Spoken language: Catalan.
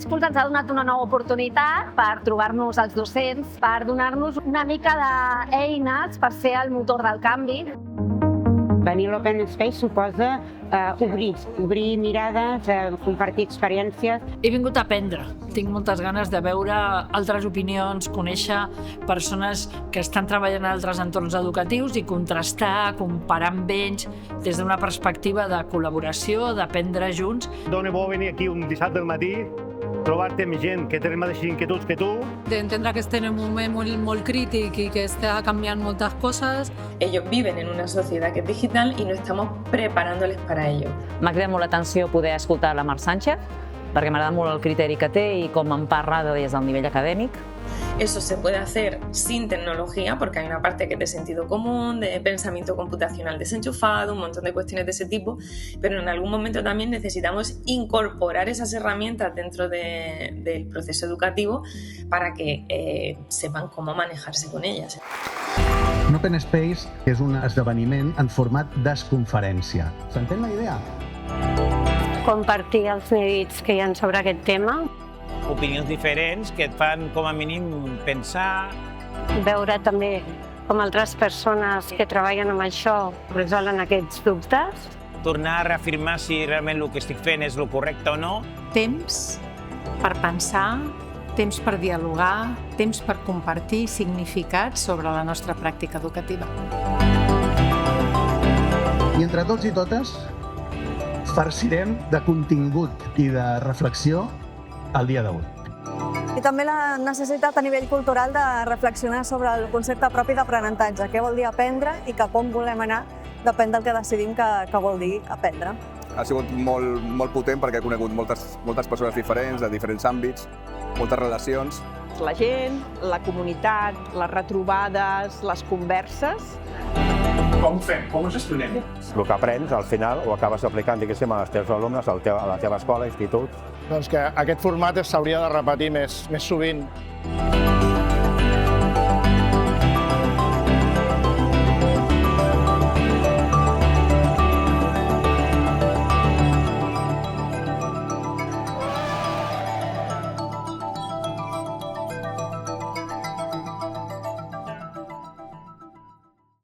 Schools ens ha donat una nova oportunitat per trobar-nos els docents, per donar-nos una mica d'eines per ser el motor del canvi. Venir a l'Open Space suposa obrir mirades, compartir experiències. He vingut a aprendre. Tinc moltes ganes de veure altres opinions, conèixer persones que estan treballant en altres entorns educatius i contrastar, comparar amb ells des d'una perspectiva de col·laboració, d'aprendre junts. Dóna bo venir aquí un dissabte al matí, trobar-te amb gent que té les mateixes inquietuds que tu. D'entendre que estem en un moment molt crític y que está cambiando muchas cosas. Ellos viven en una sociedad que es digital y no estamos preparándoles para ello. M'ha cridat molt l'atenció poder escoltar la Mar Sánchez, perquè m'agrada molt el criteri que té i com en parla des del nivell acadèmic. Eso se puede hacer sin tecnología porque hay una parte que es de sentido común, de pensamiento computacional desenchufado, un montón de cuestiones de ese tipo, pero en algún momento también necesitamos incorporar esas herramientas dentro del proceso educativo para que sepan cómo manejarse con ellas. Un Open Space és un esdeveniment en format d'esconferència. S'entén la idea? Compartir els neguits que hi ha sobre aquest tema, opinions diferents que et fan, com a mínim, pensar. veure també com altres persones que treballen amb això resolen aquests dubtes. Tornar a reafirmar si realment el que estic fent és el correcte o no. Temps per pensar, temps per dialogar, temps per compartir significats sobre la nostra pràctica educativa. I entre tots i totes farcirem de contingut i de reflexió el dia d'avui. I també la necessitat a nivell cultural de reflexionar sobre el concepte propi d'aprenentatge, què vol dir aprendre i cap on volem anar, depèn del que decidim que vol dir aprendre. Ha sigut molt potent perquè he conegut moltes persones diferents, de diferents àmbits, moltes relacions. La gent, la comunitat, les retrobades, les converses. Com ho fem? Com ho gestionem? El que aprens, al final, ho acabes aplicant, diguéssim, als teus alumnes, a la teva escola, institut. Doncs que aquest format s'hauria de repetir més sovint.